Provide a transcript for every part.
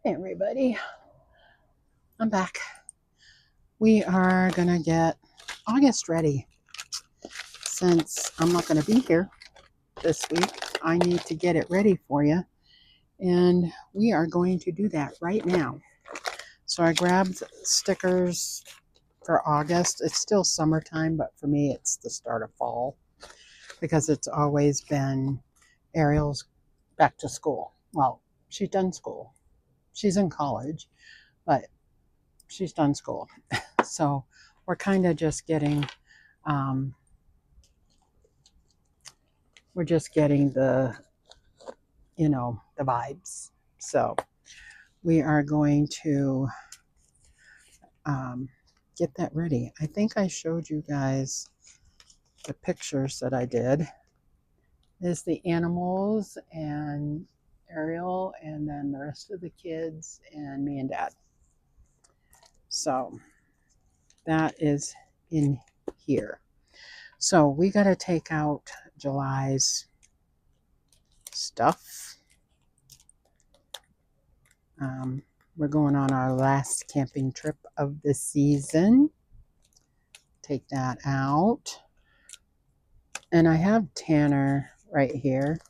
Hey everybody, I'm back. We are gonna get August ready. Since I'm not gonna be here this week, I need to get it ready for you. And we are going to do that right now. So I grabbed stickers for August. It's still summertime, but for me it's the start of fall because it's always been Ariel's back to school. Well, she's done school. She's in college, but she's done school. So we're kind of just getting um, we're just getting the vibes. So we are going to um, get that ready. I think I showed you guys the pictures that I did. Is the animals and Ariel, and then the rest of the kids and me and Dad. So that is in here. So we got to take out July's stuff. We're going on our last camping trip of the season. Take that out. And I have Tanner right here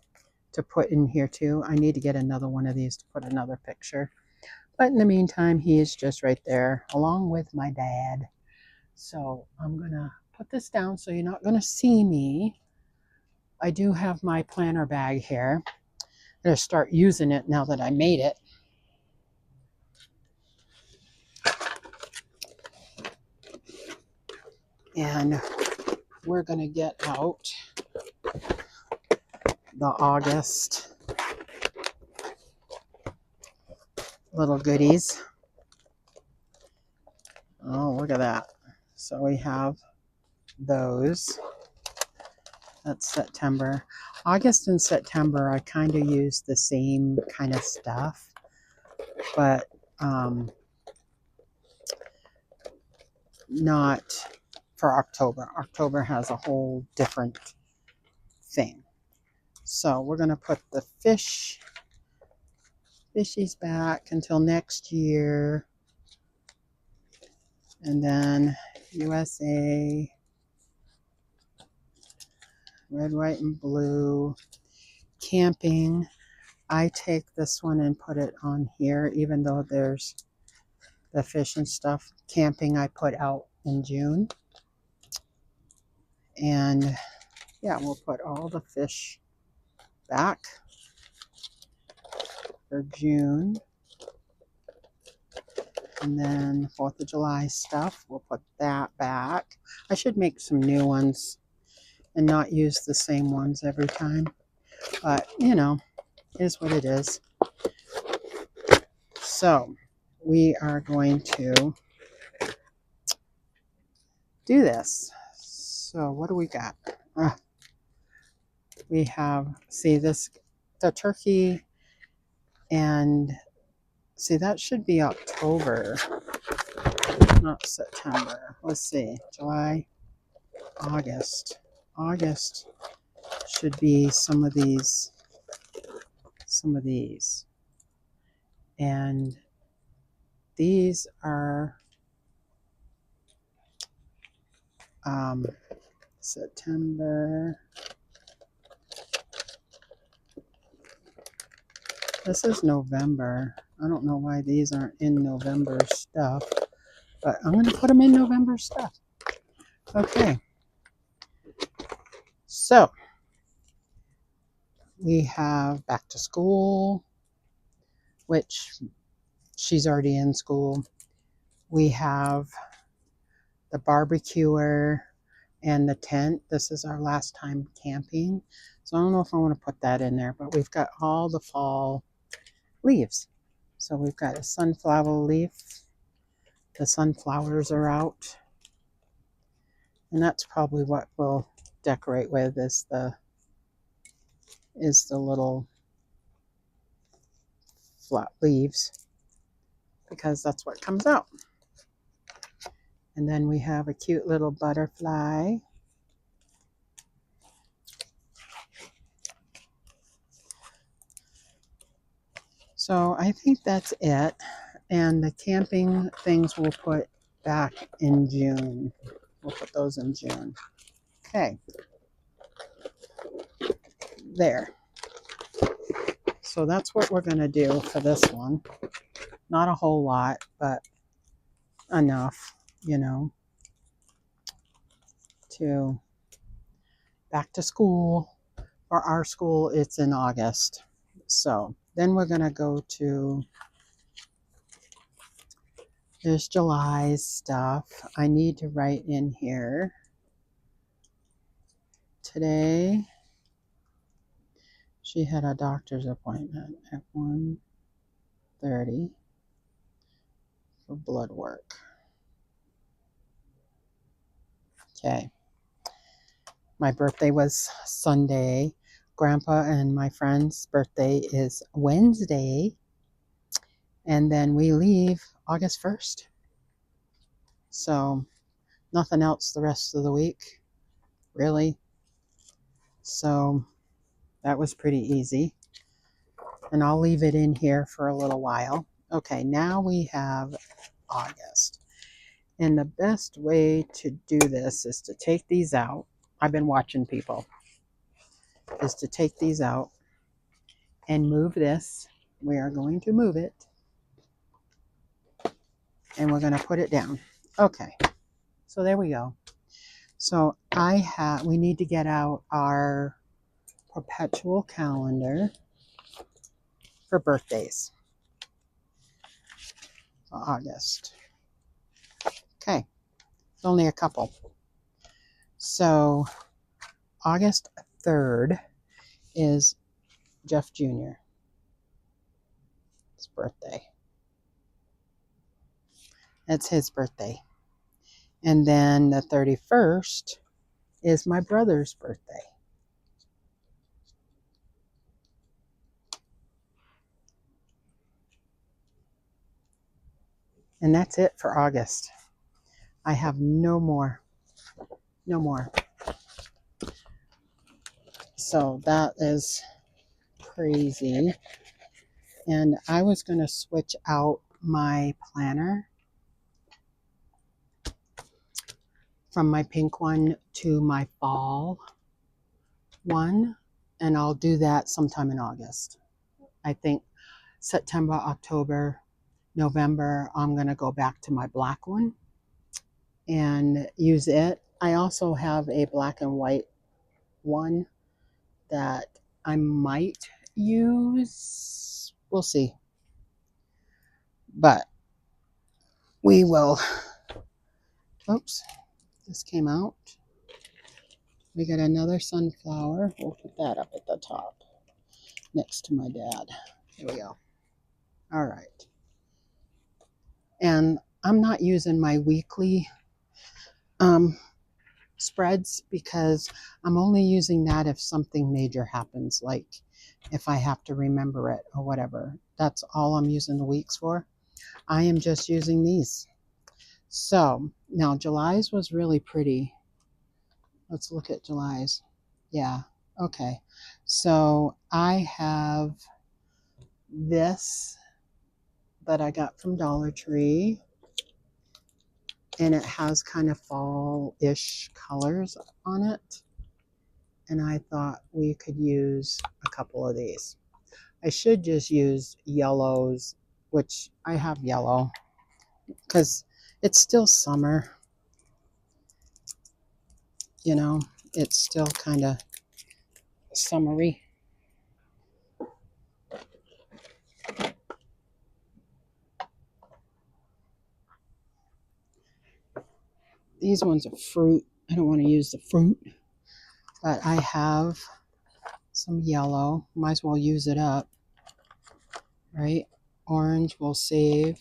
to put in here too. I need to get another one of these to put another picture. But in the meantime, he is just right there along with my dad. So I'm going to put this down so you're not going to see me. I do have my planner bag here. I'm going to start using it now that I made it. And we're going to get out the August little goodies. Oh, look at that. So we have those. That's September. August and September, I kind of use the same kind of stuff, but not for October. October has a whole different thing. So we're going to put the fishies back until next year. And then USA, red, white, and blue. Camping, I take this one and put it on here, even though there's the fish and stuff. Camping, I put out in June. And yeah, we'll put all the fish back for June. And then 4th of July stuff, we'll put that back. I should make some new ones and not use the same ones every time. But, you know, it is what it is. So, we are going to do this. So, what do we got? We have, see this, the turkey, and see, that should be October, not September. Let's see, July, August. August should be some of these. And these are September. This is November. I don't know why these aren't in November stuff, but I'm going to put them in November stuff. Okay. So we have back to school, which she's already in school. We have the barbecuer and the tent. This is our last time camping. So I don't know if I want to put that in there, but we've got all the fall leaves. So we've got a sunflower leaf. The sunflowers are out. And that's probably what we'll decorate with is the little flat leaves, because that's what comes out. And then we have a cute little butterfly. So I think that's it. And the camping things we'll put back in June. We'll put those in June. Okay. There. So that's what we're going to do for this one. Not a whole lot, but enough, to back to school. For our school, it's in August. So then we're going to go to, there's July's stuff. I need to write in here. Today, she had a doctor's appointment at 1:30 for blood work. Okay. My birthday was Sunday. Grandpa and my friend's birthday is Wednesday. And then we leave August 1st. So nothing else the rest of the week, really. So that was pretty easy. And I'll leave it in here for a little while. Okay, now we have August. And the best way to do this is to take these out. I've been watching people. Is to take these out and move this. We are going to move it. And we're going to put it down. Okay, so there we go. So we need to get out our perpetual calendar for birthdays for August. Okay, it's only a couple. So August 3rd is Jeff Jr.'s birthday. That's his birthday. And then the 31st is my brother's birthday. And that's it for August. I have no more. No more. So that is crazy. And I was going to switch out my planner from my pink one to my fall one. And I'll do that sometime in August. I think September, October, November, I'm going to go back to my black one and use it. I also have a black and white one that I might use. We'll see. But we will. Oops, this came out. We got another sunflower. We'll put that up at the top next to my dad. Here we go. All right. And I'm not using my weekly spreads because I'm only using that if something major happens, like if I have to remember it or whatever. That's all I'm using the weeks for. I am just using these. So now July's was really pretty. Let's look at July's. Yeah. Okay. So I have this that I got from Dollar Tree. And it has kind of fall-ish colors on it. And I thought we could use a couple of these. I should just use yellows, which I have yellow, because it's still summer. It's still kind of summery. These ones are fruit. I don't want to use the fruit, but I have some yellow. Might as well use it up, right? Orange will save.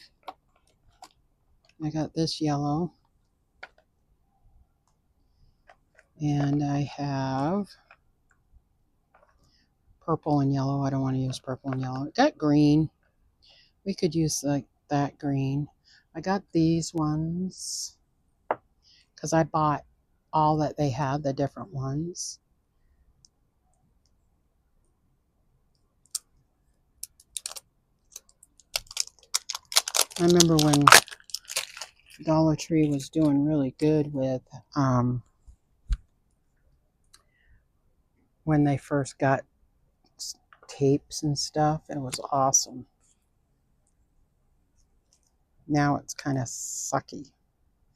I got this yellow. And I have purple and yellow. I don't want to use purple and yellow. I got green. We could use like that green. I got these ones because I bought all that they had, the different ones. I remember when Dollar Tree was doing really good with when they first got tapes and stuff. It was awesome. Now it's kind of sucky.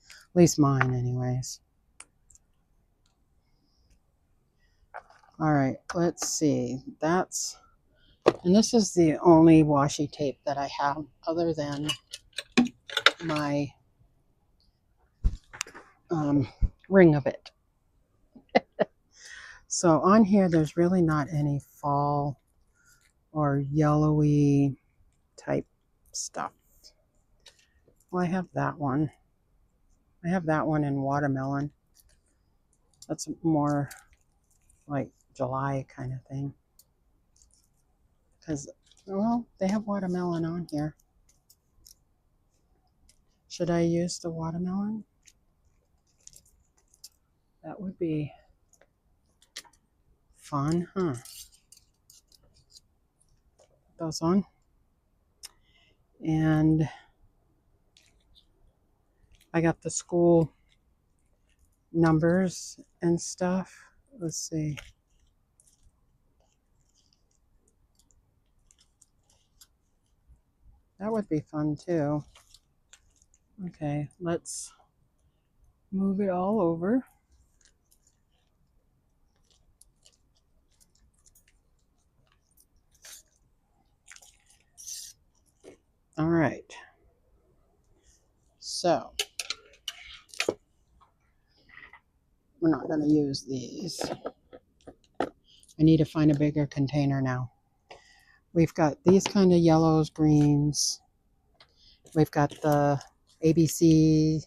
At least mine, anyways. All right, let's see. And this is the only washi tape that I have other than my ring of it. So on here, there's really not any fall or yellowy type stuff. Well, I have that one. I have that one in watermelon. That's more like July kind of thing. Because, well, they have watermelon on here. Should I use the watermelon? That would be fun, huh? Put those on. And I got the school numbers and stuff. Let's see. That would be fun too. Okay, let's move it all over. All right. So, we're not going to use these. I need to find a bigger container now. We've got these kind of yellows, greens. We've got the ABC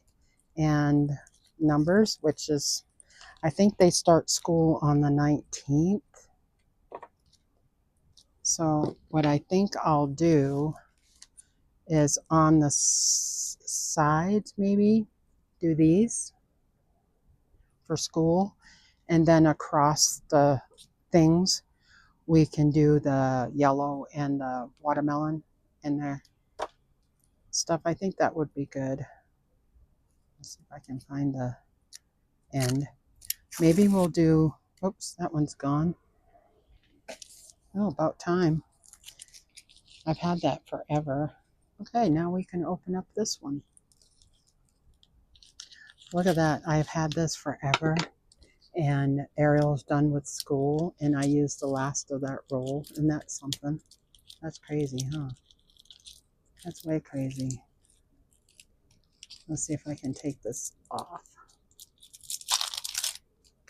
and numbers, which is, I think they start school on the 19th. So what I think I'll do is on the sides, maybe do these for school, and then across the things we can do the yellow and the watermelon in there stuff. I think that would be good. Let's see if I can find the end. Maybe we'll do, oops, that one's gone. Oh, about time. I've had that forever. Okay, now we can open up this one. Look at that. I've had this forever. And Ariel's done with school, and I used the last of that roll, and that's something. That's crazy, huh? That's way crazy. Let's see if I can take this off.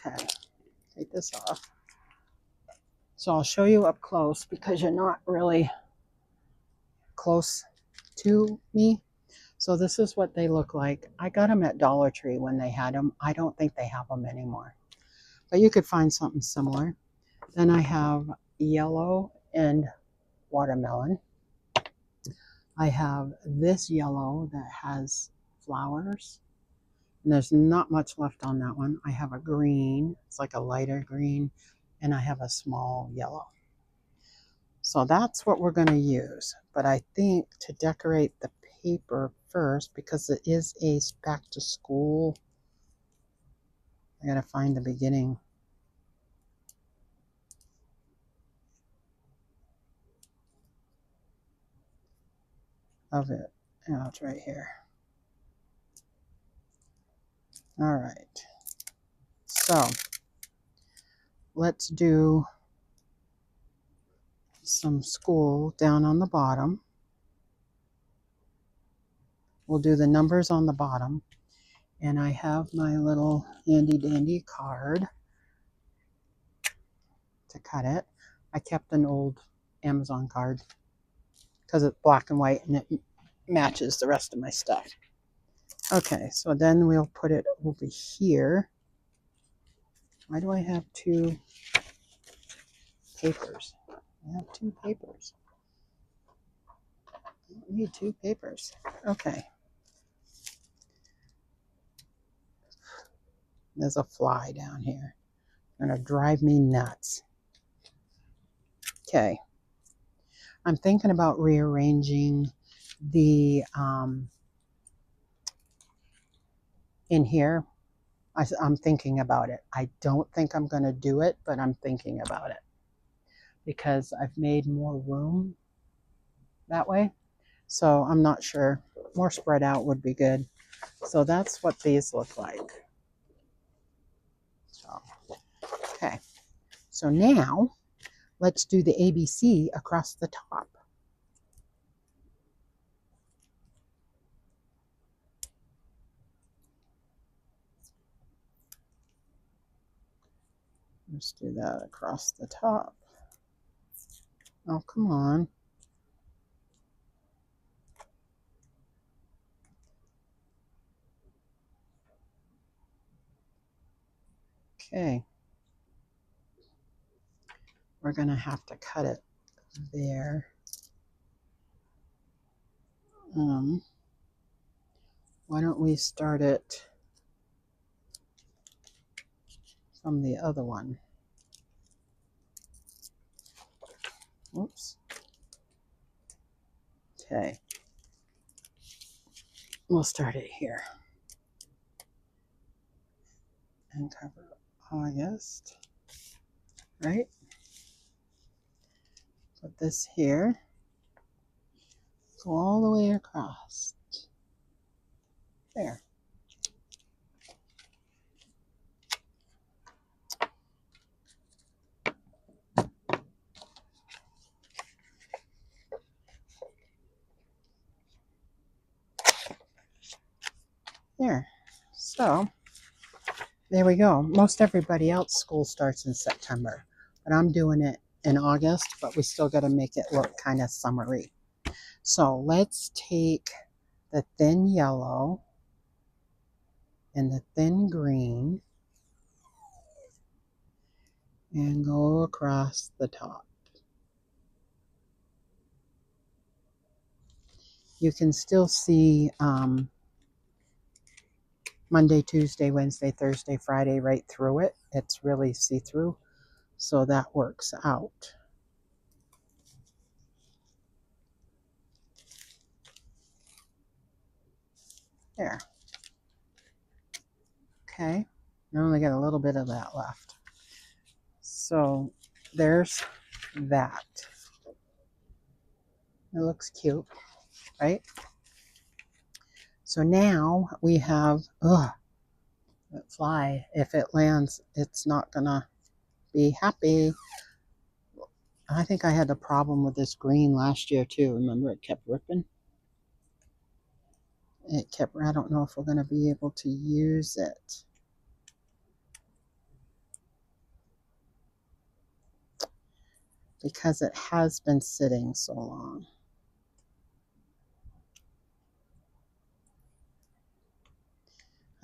Okay, take this off. So I'll show you up close because you're not really close to me. So this is what they look like. I got them at Dollar Tree when they had them. I don't think they have them anymore. But you could find something similar. Then I have yellow and watermelon. I have this yellow that has flowers. And there's not much left on that one. I have a green. It's like a lighter green. And I have a small yellow. So that's what we're going to use. But I think to decorate the paper first, because it is a back to school, I got to find the beginning. Of it. Oh, it's right here. All right. So let's do some school down on the bottom. We'll do the numbers on the bottom. And I have my little handy dandy card to cut it. I kept an old Amazon card because it's black and white and it matches the rest of my stuff. Okay, so then we'll put it over here. Why do I have two papers? I have two papers. I don't need two papers. Okay. There's a fly down here. It's gonna drive me nuts. Okay. I'm thinking about rearranging the in here. I'm thinking about it. I don't think I'm going to do it, but I'm thinking about it because I've made more room that way. So I'm not sure. More spread out would be good. So that's what these look like. So, okay. So now let's do the ABC across the top. Let's do that across the top. Oh, come on. Okay. We're going to have to cut it there. Why don't we start it from the other one? Oops. Okay. We'll start it here. And cover August. Right? Put this here. Go all the way across. There. There. So, there we go. Most everybody else school starts in September, but I'm doing it in August, but we still got to make it look kind of summery. So let's take the thin yellow and the thin green and go across the top. You can still see Monday, Tuesday, Wednesday, Thursday, Friday right through it. It's really see-through, so that works out. There. Okay. I only got a little bit of that left. So there's that. It looks cute, right? So now we have, that fly, if it lands, it's not gonna be happy. I think I had a problem with this green last year too. Remember, it kept ripping. I don't know if we're gonna be able to use it. Because it has been sitting so long.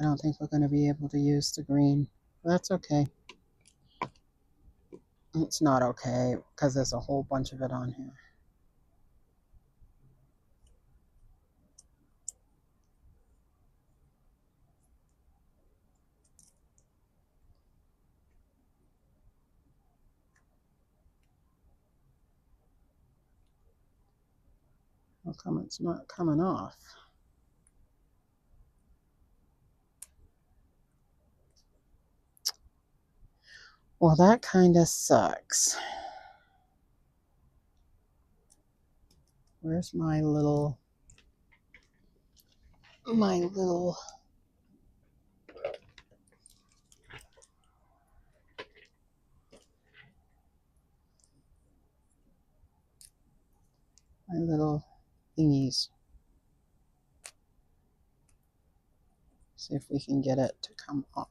I don't think we're going to be able to use the green. That's okay. It's not okay because there's a whole bunch of it on here. How come it's not coming off? Well, that kind of sucks. Where's my little thingies? See if we can get it to come off.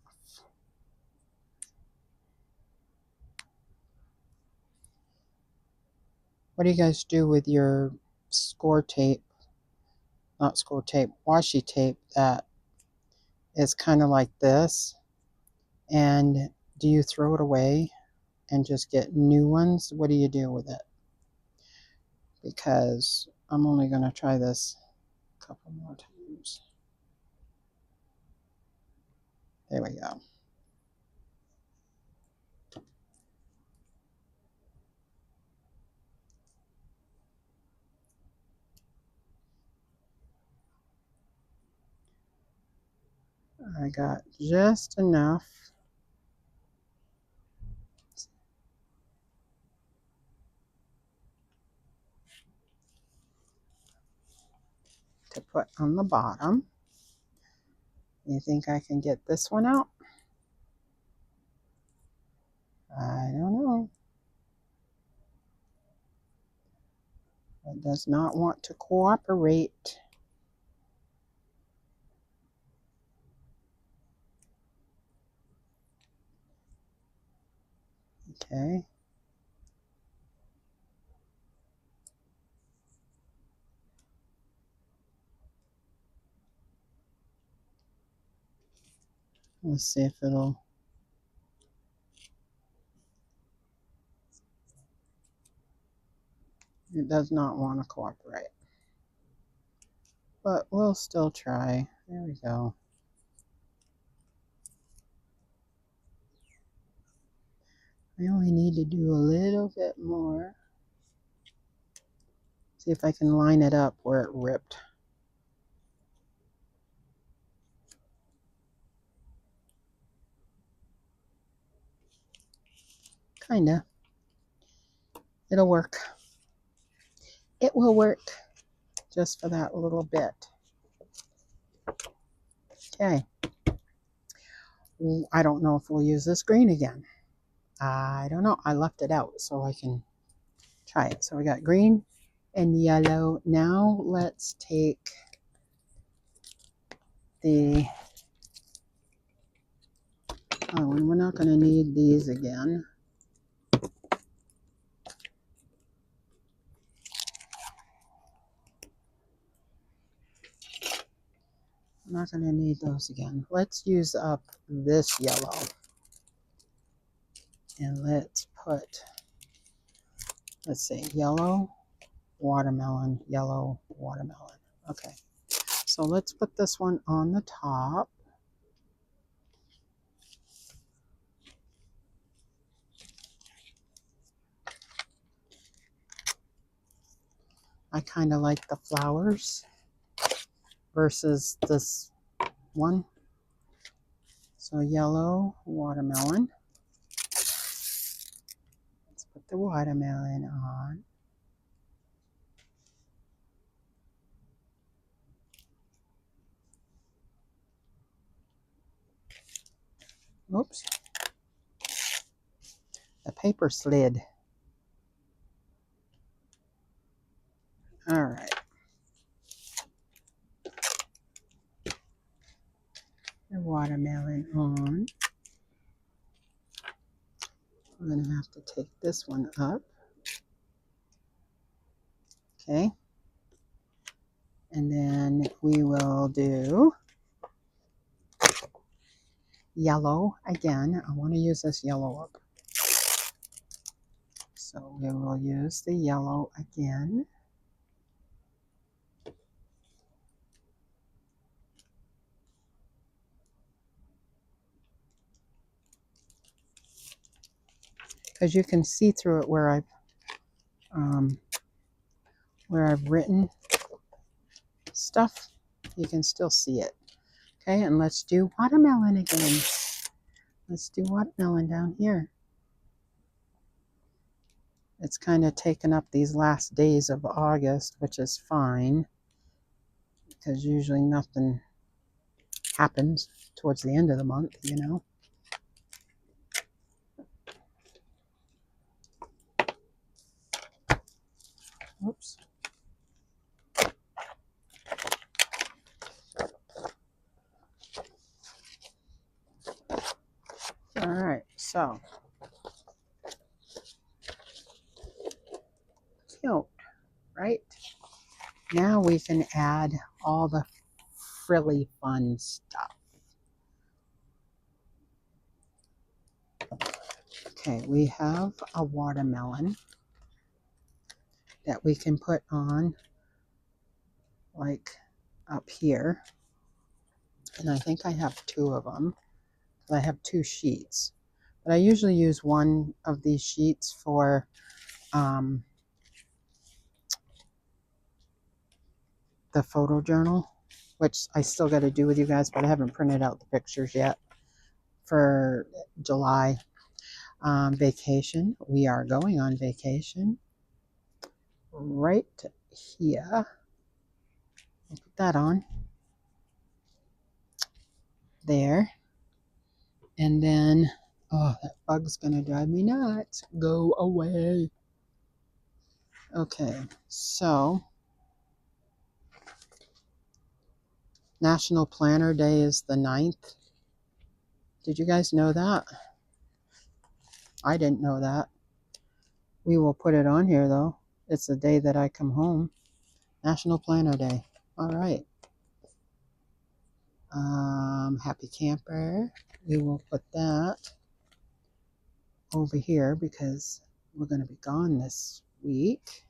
What do you guys do with your score tape? Not score tape, washi tape that is kind of like this. And do you throw it away and just get new ones? What do you do with it? Because I'm only going to try this a couple more times. There we go. I got just enough to put on the bottom. You think I can get this one out? I don't know. It does not want to cooperate. Okay. Let's see if it'll. It does not want to cooperate. But we'll still try. There we go. I only need to do a little bit more. See if I can line it up where it ripped. Kinda. It'll work. It will work just for that little bit. Okay. I don't know if we'll use this green again. I don't know. I left it out so I can try it. So we got green and yellow. Now let's take the, oh, and we're not going to need these again. I'm not going to need those again. Let's use up this yellow. And let's put, let's say yellow, watermelon, yellow, watermelon. Okay. So let's put this one on the top. I kind of like the flowers versus this one. So yellow, watermelon. Let's put the watermelon on. Oops. The paper slid. All right. The watermelon on. We're going to have to take this one up. Okay. And then we will do yellow again. I want to use this yellow up. So we will use the yellow again. Because you can see through it where I've written stuff. You can still see it. Okay, and let's do watermelon again. Let's do watermelon down here. It's kind of taken up these last days of August, which is fine, because usually nothing happens towards the end of the month, you know. Oops. All right, so cute, right? Now we can add all the frilly fun stuff. Okay, we have a watermelon that we can put on like up here. And I think I have two of them. I have two sheets. But I usually use one of these sheets for the photo journal, which I still got to do with you guys, but I haven't printed out the pictures yet for July. Vacation. We are going on vacation right here. I'll put that on there. And then, oh, that bug's going to drive me nuts. Go away. Okay, so National Planner Day is the 9th. Did you guys know that? I didn't know that. We will put it on here, though. It's the day that I come home. National Planner Day. All right. Happy Camper. We will put that over here because we're going to be gone this week.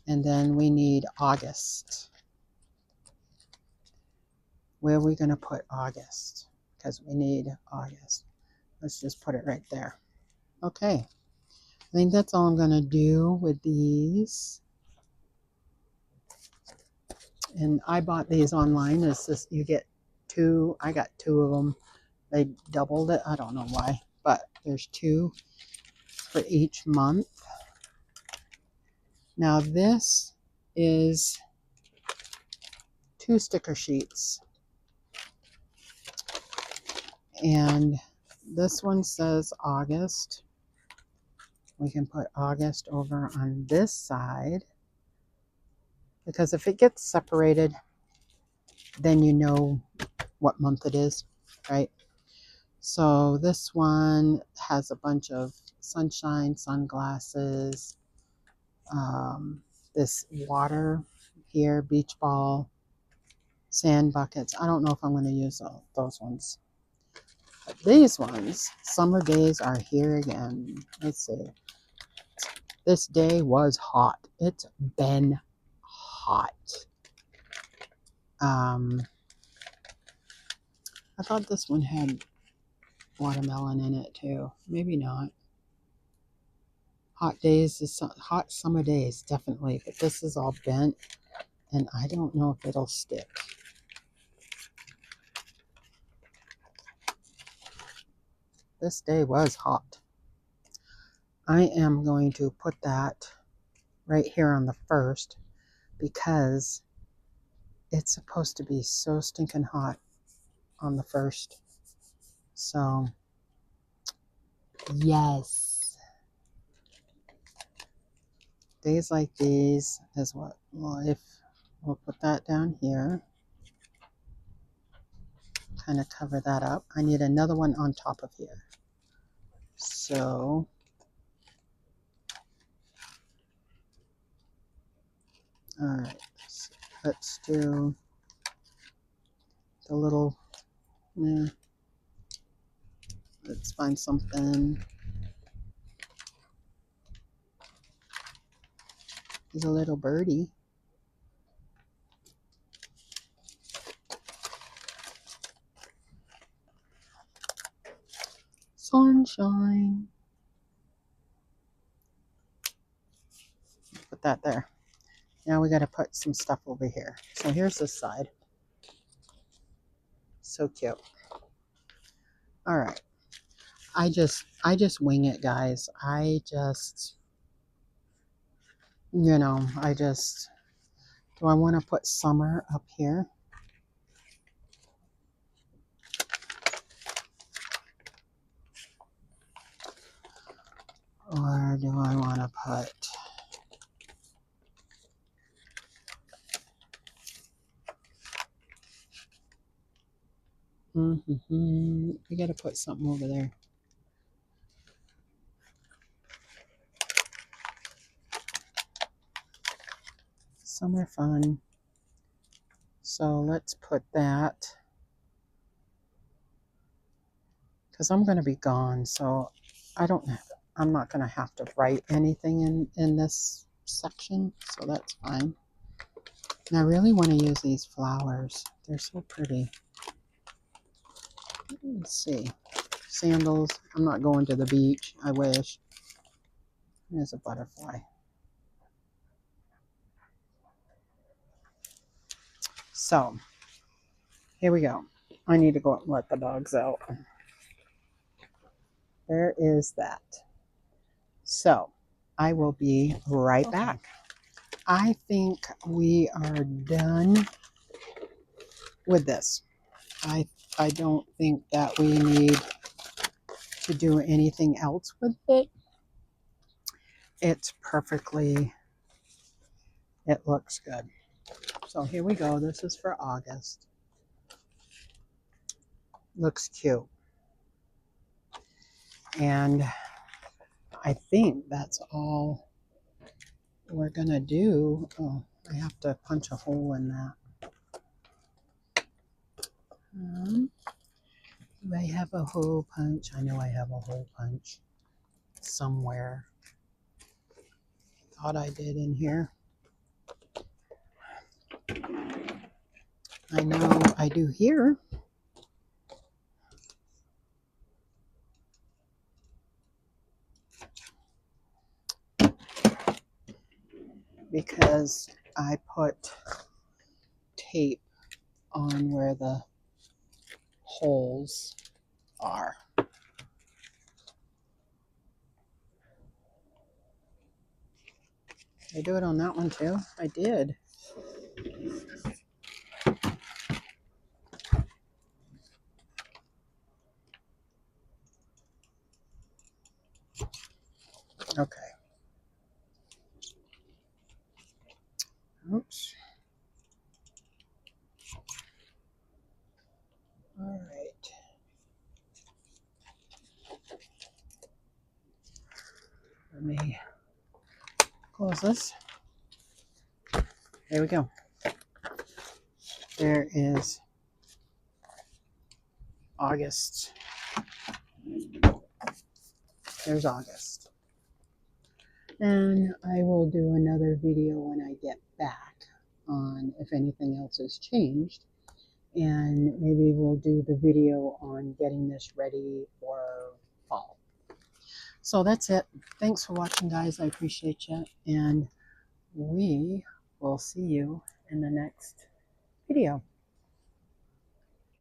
And then we need August. Where are we going to put August? Because we need August. Let's just put it right there. Okay. I think that's all I'm going to do with these. And I bought these online. It's just, you get two. I got two of them. They doubled it. I don't know why. But there's two for each month. Now this is 2 sticker sheets. And this one says August. We can put August over on this side. Because if it gets separated, then you know what month it is, right? So this one has a bunch of sunshine, sunglasses, this water here, beach ball, sand buckets. I don't know if I'm going to use those ones. But these ones, summer days are here again. Let's see. This day was hot. It's been hot. I thought this one had watermelon in it too. Maybe not. Hot days, hot summer days, definitely. But this is all bent, and I don't know if it'll stick. This day was hot. I am going to put that right here on the 1st because it's supposed to be so stinking hot on the 1st. So, yes. Days like these is what, well, if we'll put that down here, kind of cover that up. I need another one on top of here. So, all right, let's do the little, yeah, let's find something. There's a little birdie. Sunshine. Put that there. Now we got to put some stuff over here. So here's this side. So cute. All right. I just wing it, guys. I just, do I want to put summer up here? Or do I want to put we got to put something over there. Summer fun. So let's put that. Because I'm going to be gone, so I'm not going to have to write anything in this section, so that's fine. And I really want to use these flowers. They're so pretty. Let's see. Sandals. I'm not going to the beach. I wish. There's a butterfly. So, Here we go. I need to go and let the dogs out. There is that. So I will be right back. I think we are done with this. I don't think that we need to do anything else with it. It's perfectly, it looks good. So here we go. This is for August. Looks cute. And I think that's all we're gonna do. Oh, I have to punch a hole in that. Do I have a hole punch? I know I have a hole punch somewhere. Thought I did in here. I know I do here. Because I put tape on where the holes are. Did I do it on that one too? I did. Okay. Oops. All right. Let me close this. There we go. There is August. There's August. And I will do another video when I get back on if anything else has changed. And maybe we'll do the video on getting this ready for fall. So that's it. Thanks for watching, guys. I appreciate you. And we will see you in the next video.